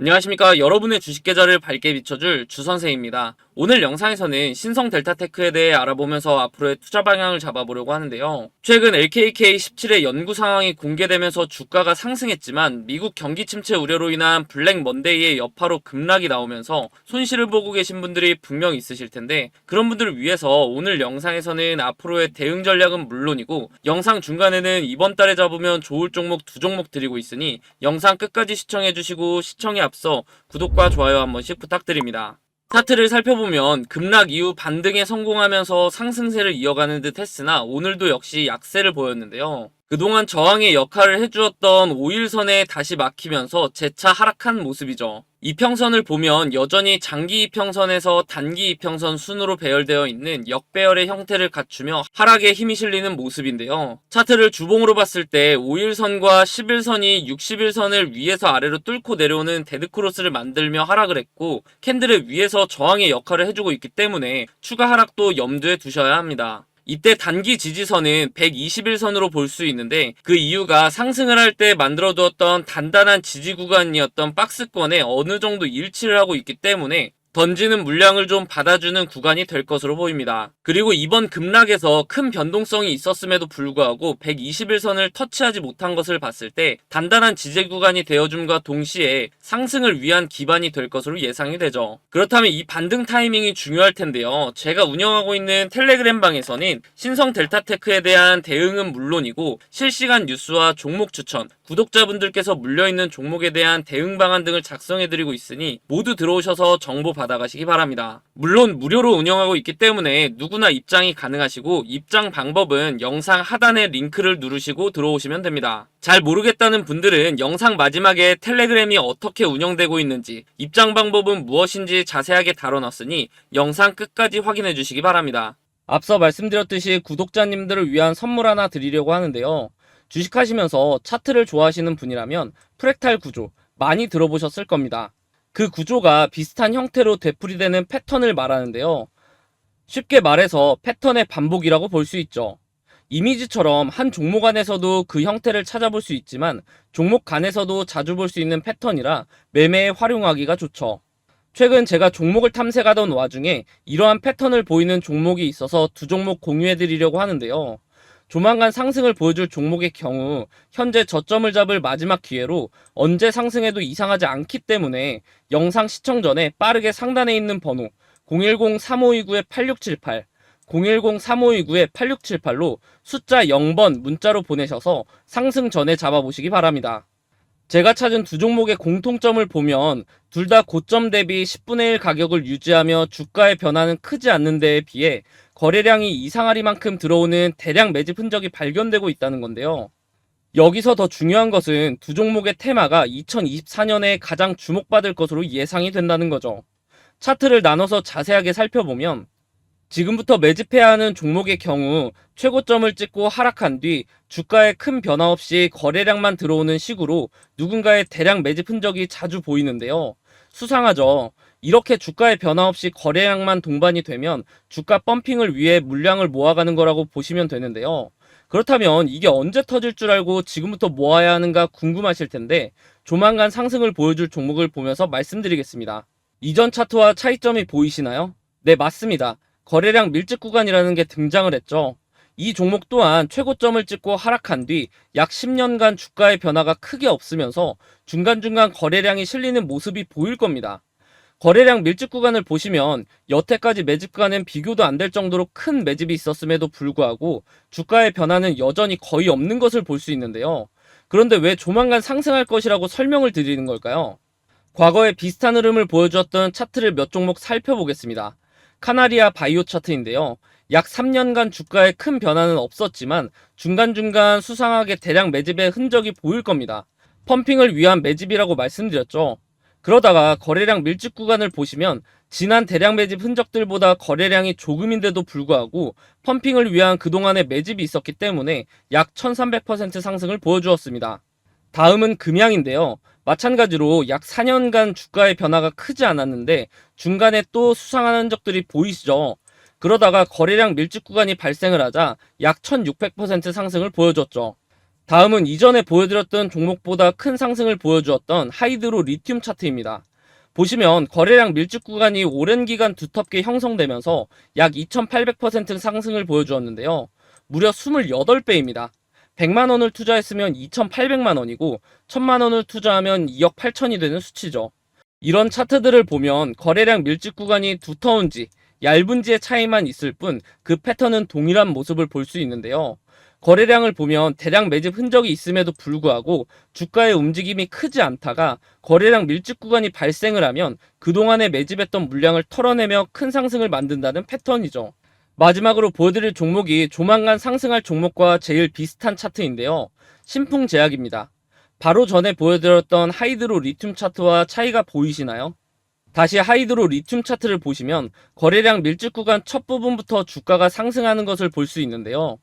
안녕하십니까. 여러분의 주식 계좌를 밝게 비춰줄 주선생입니다. 오늘 영상에서는 신성 델타테크에 대해 알아보면서 앞으로의 투자 방향을 잡아보려고 하는데요. 최근 LKK17의 연구 상황이 공개되면서 주가가 상승했지만 미국 경기 침체 우려로 인한 블랙 먼데이의 여파로 급락이 나오면서 손실을 보고 계신 분들이 분명 있으실 텐데, 그런 분들을 위해서 오늘 영상에서는 앞으로의 대응 전략은 물론이고 영상 중간에는 이번 달에 잡으면 좋을 종목 두 종목 드리고 있으니 영상 끝까지 시청해주시고, 시청에 앞서 구독과 좋아요 한 번씩 부탁드립니다. 차트를 살펴보면 급락 이후 반등에 성공하면서 상승세를 이어가는 듯 했으나 오늘도 역시 약세를 보였는데요. 그동안 저항의 역할을 해주었던 5일선에 다시 막히면서 재차 하락한 모습이죠. 이평선을 보면 여전히 장기 이평선에서 단기 이평선 순으로 배열되어 있는 역배열의 형태를 갖추며 하락에 힘이 실리는 모습인데요. 차트를 주봉으로 봤을 때 5일선과 10일선이 60일선을 위에서 아래로 뚫고 내려오는 데드크로스를 만들며 하락을 했고, 캔들의 위에서 저항의 역할을 해주고 있기 때문에 추가 하락도 염두에 두셔야 합니다. 이때 단기 지지선은 121선으로 볼 수 있는데, 그 이유가 상승을 할 때 만들어두었던 단단한 지지 구간이었던 박스권에 어느 정도 일치를 하고 있기 때문에 던지는 물량을 좀 받아주는 구간이 될 것으로 보입니다. 그리고 이번 급락에서 큰 변동성이 있었음에도 불구하고 121선을 터치하지 못한 것을 봤을 때 단단한 지지 구간이 되어줌과 동시에 상승을 위한 기반이 될 것으로 예상이 되죠. 그렇다면 이 반등 타이밍이 중요할 텐데요. 제가 운영하고 있는 텔레그램 방에서는 신성 델타테크에 대한 대응은 물론이고 실시간 뉴스와 종목 추천, 구독자분들께서 물려있는 종목에 대한 대응 방안 등을 작성해드리고 있으니 모두 들어오셔서 정보 받아가시기 바랍니다. 물론 무료로 운영하고 있기 때문에 누구나 입장이 가능하시고, 입장 방법은 영상 하단의 링크를 누르시고 들어오시면 됩니다. 잘 모르겠다는 분들은 영상 마지막에 텔레그램이 어떻게 운영되고 있는지, 입장 방법은 무엇인지 자세하게 다뤄놨으니 영상 끝까지 확인해 주시기 바랍니다. 앞서 말씀드렸듯이 구독자님들을 위한 선물 하나 드리려고 하는데요. 주식하시면서 차트를 좋아하시는 분이라면 프랙탈 구조 많이 들어보셨을 겁니다. 그 구조가 비슷한 형태로 되풀이되는 패턴을 말하는데요. 쉽게 말해서 패턴의 반복이라고 볼 수 있죠. 이미지처럼 한 종목 안에서도 그 형태를 찾아볼 수 있지만 종목 간에서도 자주 볼 수 있는 패턴이라 매매에 활용하기가 좋죠. 최근 제가 종목을 탐색하던 와중에 이러한 패턴을 보이는 종목이 있어서 두 종목 공유해드리려고 하는데요. 조만간 상승을 보여줄 종목의 경우 현재 저점을 잡을 마지막 기회로 언제 상승해도 이상하지 않기 때문에 영상 시청 전에 빠르게 상단에 있는 번호 010-3529-8678 010-3529-8678로 숫자 0번 문자로 보내셔서 상승 전에 잡아보시기 바랍니다. 제가 찾은 두 종목의 공통점을 보면 둘 다 고점 대비 10분의 1 가격을 유지하며 주가의 변화는 크지 않는 데에 비해 거래량이 이상하리만큼 들어오는 대량 매집 흔적이 발견되고 있다는 건데요. 여기서 더 중요한 것은 두 종목의 테마가 2024년에 가장 주목받을 것으로 예상이 된다는 거죠. 차트를 나눠서 자세하게 살펴보면 지금부터 매집해야 하는 종목의 경우 최고점을 찍고 하락한 뒤 주가에 큰 변화 없이 거래량만 들어오는 식으로 누군가의 대량 매집 흔적이 자주 보이는데요. 수상하죠. 이렇게 주가의 변화 없이 거래량만 동반이 되면 주가 펌핑을 위해 물량을 모아가는 거라고 보시면 되는데요. 그렇다면 이게 언제 터질 줄 알고 지금부터 모아야 하는가 궁금하실 텐데, 조만간 상승을 보여줄 종목을 보면서 말씀드리겠습니다. 이전 차트와 차이점이 보이시나요? 네, 맞습니다. 거래량 밀집 구간이라는 게 등장을 했죠. 이 종목 또한 최고점을 찍고 하락한 뒤 약 10년간 주가의 변화가 크게 없으면서 중간중간 거래량이 실리는 모습이 보일 겁니다. 거래량 밀집 구간을 보시면 여태까지 매집과는 비교도 안 될 정도로 큰 매집이 있었음에도 불구하고 주가의 변화는 여전히 거의 없는 것을 볼 수 있는데요. 그런데 왜 조만간 상승할 것이라고 설명을 드리는 걸까요? 과거에 비슷한 흐름을 보여주었던 차트를 몇 종목 살펴보겠습니다. 카나리아 바이오 차트인데요. 약 3년간 주가에 큰 변화는 없었지만 중간중간 수상하게 대량 매집의 흔적이 보일 겁니다. 펌핑을 위한 매집이라고 말씀드렸죠. 그러다가 거래량 밀집 구간을 보시면 지난 대량 매집 흔적들보다 거래량이 조금인데도 불구하고 펌핑을 위한 그동안의 매집이 있었기 때문에 약 1300% 상승을 보여주었습니다. 다음은 금양인데요. 마찬가지로 약 4년간 주가의 변화가 크지 않았는데 중간에 또 수상한 흔적들이 보이시죠? 그러다가 거래량 밀집 구간이 발생을 하자 약 1600% 상승을 보여줬죠. 다음은 이전에 보여드렸던 종목보다 큰 상승을 보여주었던 하이드로 리튬 차트입니다. 보시면 거래량 밀집 구간이 오랜 기간 두텁게 형성되면서 약 2800% 상승을 보여주었는데요. 무려 28배입니다. 100만원을 투자했으면 2800만원이고 1000만원을 투자하면 2억 8천이 되는 수치죠. 이런 차트들을 보면 거래량 밀집 구간이 두터운지 얇은지의 차이만 있을 뿐 그 패턴은 동일한 모습을 볼 수 있는데요. 거래량을 보면 대량 매집 흔적이 있음에도 불구하고 주가의 움직임이 크지 않다가 거래량 밀집 구간이 발생을 하면 그동안에 매집했던 물량을 털어내며 큰 상승을 만든다는 패턴이죠. 마지막으로 보여드릴 종목이 조만간 상승할 종목과 제일 비슷한 차트인데요. 신풍제약입니다. 바로 전에 보여드렸던 하이드로 리튬 차트와 차이가 보이시나요? 다시 하이드로 리튬 차트를 보시면 거래량 밀집 구간 첫 부분부터 주가가 상승하는 것을 볼 수 있는데요.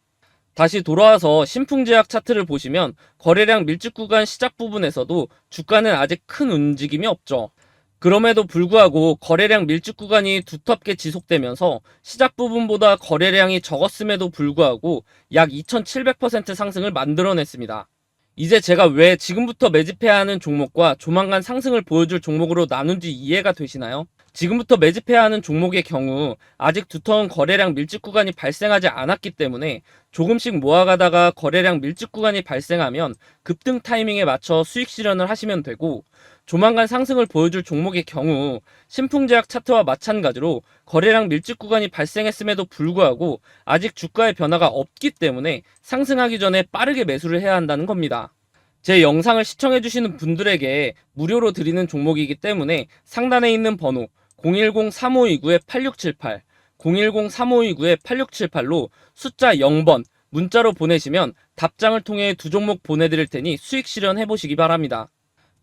다시 돌아와서 신풍제약 차트를 보시면 거래량 밀집 구간 시작 부분에서도 주가는 아직 큰 움직임이 없죠. 그럼에도 불구하고 거래량 밀집 구간이 두텁게 지속되면서 시작 부분보다 거래량이 적었음에도 불구하고 약 2700% 상승을 만들어냈습니다. 이제 제가 왜 지금부터 매집해야 하는 종목과 조만간 상승을 보여줄 종목으로 나눈지 이해가 되시나요? 지금부터 매집해야 하는 종목의 경우 아직 두터운 거래량 밀집 구간이 발생하지 않았기 때문에 조금씩 모아가다가 거래량 밀집 구간이 발생하면 급등 타이밍에 맞춰 수익 실현을 하시면 되고, 조만간 상승을 보여줄 종목의 경우 신풍제약 차트와 마찬가지로 거래량 밀집 구간이 발생했음에도 불구하고 아직 주가의 변화가 없기 때문에 상승하기 전에 빠르게 매수를 해야 한다는 겁니다. 제 영상을 시청해주시는 분들에게 무료로 드리는 종목이기 때문에 상단에 있는 번호 010-3529-8678, 010-3529-8678로 숫자 0번 문자로 보내시면 답장을 통해 두 종목 보내드릴 테니 수익 실현해 보시기 바랍니다.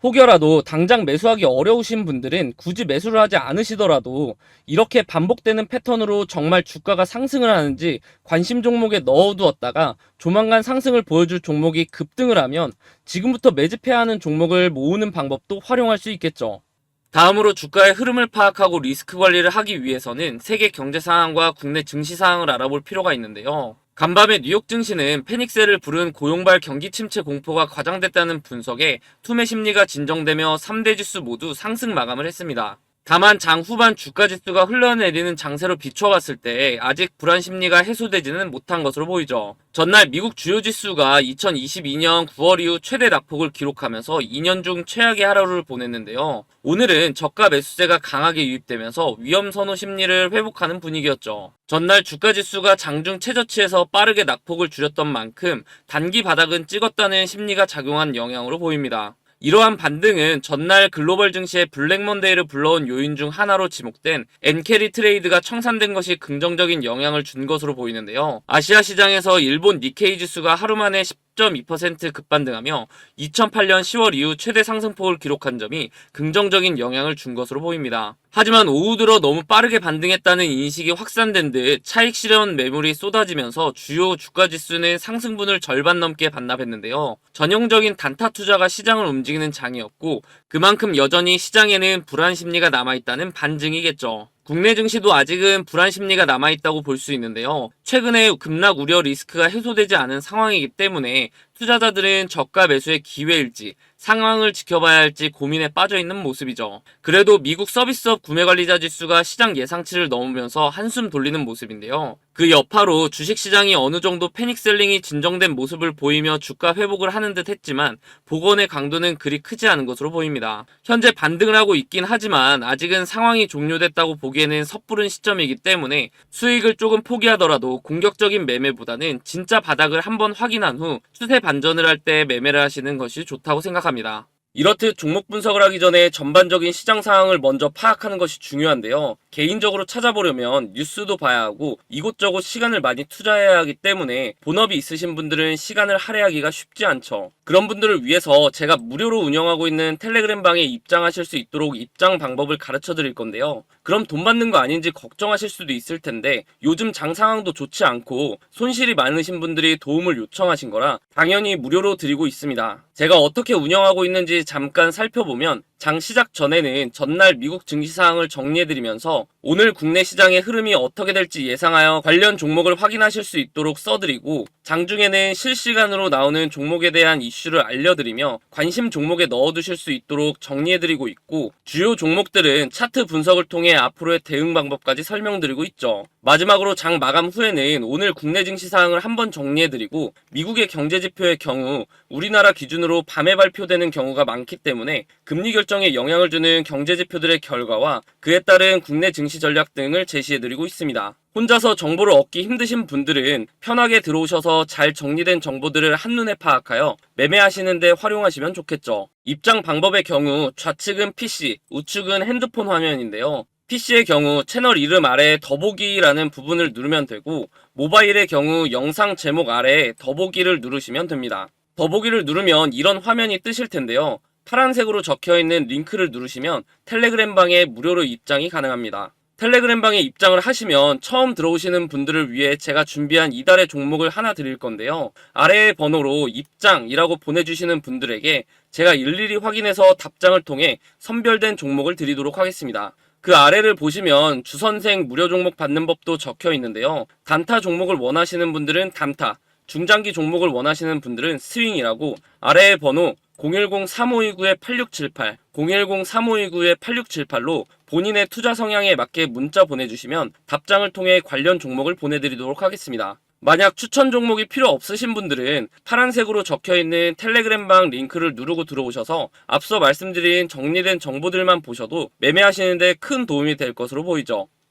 혹여라도 당장 매수하기 어려우신 분들은 굳이 매수를 하지 않으시더라도 이렇게 반복되는 패턴으로 정말 주가가 상승을 하는지 관심 종목에 넣어두었다가 조만간 상승을 보여줄 종목이 급등을 하면 지금부터 매집해야 하는 종목을 모으는 방법도 활용할 수 있겠죠. 다음으로 주가의 흐름을 파악하고 리스크 관리를 하기 위해서는 세계 경제 상황과 국내 증시 상황을 알아볼 필요가 있는데요. 간밤에 뉴욕 증시는 패닉셀을 부른 고용발 경기 침체 공포가 과장됐다는 분석에 투매 심리가 진정되며 3대 지수 모두 상승 마감을 했습니다. 다만 장 후반 주가 지수가 흘러내리는 장세로 비춰봤을 때 아직 불안 심리가 해소되지는 못한 것으로 보이죠. 전날 미국 주요 지수가 2022년 9월 이후 최대 낙폭을 기록하면서 2년 중 최악의 하루를 보냈는데요. 오늘은 저가 매수세가 강하게 유입되면서 위험 선호 심리를 회복하는 분위기였죠. 전날 주가 지수가 장중 최저치에서 빠르게 낙폭을 줄였던 만큼 단기 바닥은 찍었다는 심리가 작용한 영향으로 보입니다. 이러한 반등은 전날 글로벌 증시의 블랙먼데이를 불러온 요인 중 하나로 지목된 엔캐리 트레이드가 청산된 것이 긍정적인 영향을 준 것으로 보이는데요. 아시아 시장에서 일본 니케이 지수가 하루 만에 10.2% 급반등하며 2008년 10월 이후 최대 상승폭을 기록한 점이 긍정적인 영향을 준 것으로 보입니다. 하지만 오후 들어 너무 빠르게 반등했다는 인식이 확산된 듯 차익 실현 매물이 쏟아지면서 주요 주가 지수는 상승분을 절반 넘게 반납했는데요. 전형적인 단타 투자가 시장을 움직이는 장이었고 그만큼 여전히 시장에는 불안 심리가 남아있다는 반증이겠죠. 국내 증시도 아직은 불안 심리가 남아있다고 볼 수 있는데요. 최근에 급락 우려 리스크가 해소되지 않은 상황이기 때문에 투자자들은 저가 매수의 기회일지 상황을 지켜봐야 할지 고민에 빠져있는 모습이죠. 그래도 미국 서비스업 구매관리자 지수가 시장 예상치를 넘으면서 한숨 돌리는 모습인데요. 그 여파로 주식시장이 어느 정도 패닉셀링이 진정된 모습을 보이며 주가 회복을 하는 듯 했지만 복원의 강도는 그리 크지 않은 것으로 보입니다. 현재 반등을 하고 있긴 하지만 아직은 상황이 종료됐다고 보기에는 섣부른 시점이기 때문에 수익을 조금 포기하더라도 공격적인 매매보다는 진짜 바닥을 한번 확인한 후 추세 반전을 할 때 매매를 하시는 것이 좋다고 생각합니다. 이렇듯 종목 분석을 하기 전에 전반적인 시장 상황을 먼저 파악하는 것이 중요한데요. 개인적으로 찾아보려면 뉴스도 봐야 하고 이곳저곳 시간을 많이 투자해야 하기 때문에 본업이 있으신 분들은 시간을 할애하기가 쉽지 않죠. 그런 분들을 위해서 제가 무료로 운영하고 있는 텔레그램 방에 입장하실 수 있도록 입장 방법을 가르쳐 드릴 건데요. 그럼 돈 받는 거 아닌지 걱정하실 수도 있을 텐데 요즘 장 상황도 좋지 않고 손실이 많으신 분들이 도움을 요청하신 거라 당연히 무료로 드리고 있습니다. 제가 어떻게 운영하고 있는지 잠깐 살펴보면 장 시작 전에는 전날 미국 증시 상황을 정리해드리면서 오늘 국내 시장의 흐름이 어떻게 될지 예상하여 관련 종목을 확인하실 수 있도록 써드리고 장중에는 실시간으로 나오는 종목에 대한 이슈를 알려드리며 관심 종목에 넣어두실 수 있도록 정리해드리고 있고 주요 종목들은 차트 분석을 통해 앞으로의 대응 방법까지 설명드리고 있죠. 마지막으로 장 마감 후에는 오늘 국내 증시 사항을 한번 정리해드리고 미국의 경제지표의 경우 우리나라 기준으로 밤에 발표되는 경우가 많기 때문에 금리 결정에 영향을 주는 경제지표들의 결과와 그에 따른 국내 증시 전략 등을 제시해드리고 있습니다. 혼자서 정보를 얻기 힘드신 분들은 편하게 들어오셔서 잘 정리된 정보들을 한눈에 파악하여 매매하시는 데 활용하시면 좋겠죠. 입장 방법의 경우 좌측은 PC, 우측은 핸드폰 화면인데요. PC의 경우 채널 이름 아래에 더보기라는 부분을 누르면 되고 모바일의 경우 영상 제목 아래에 더보기를 누르시면 됩니다. 더보기를 누르면 이런 화면이 뜨실 텐데요. 파란색으로 적혀있는 링크를 누르시면 텔레그램 방에 무료로 입장이 가능합니다. 텔레그램 방에 입장을 하시면 처음 들어오시는 분들을 위해 제가 준비한 이달의 종목을 하나 드릴 건데요. 아래의 번호로 입장이라고 보내주시는 분들에게 제가 일일이 확인해서 답장을 통해 선별된 종목을 드리도록 하겠습니다. 그 아래를 보시면 주선생 무료 종목 받는 법도 적혀 있는데요. 단타 종목을 원하시는 분들은 단타, 중장기 종목을 원하시는 분들은 스윙이라고 아래의 번호 010-3529-8678, 010-3529-8678로 본인의 투자 성향에 맞게 문자 보내주시면 답장을 통해 관련 종목을 보내드리도록 하겠습니다. 만약 추천 종목이 필요 없으신 분들은 파란색으로 적혀있는 텔레그램방 링크를 누르고 들어오셔서 앞서 말씀드린 정리된 정보들만 보셔도 매매하시는 데 큰 도움이 될 것으로 보이죠.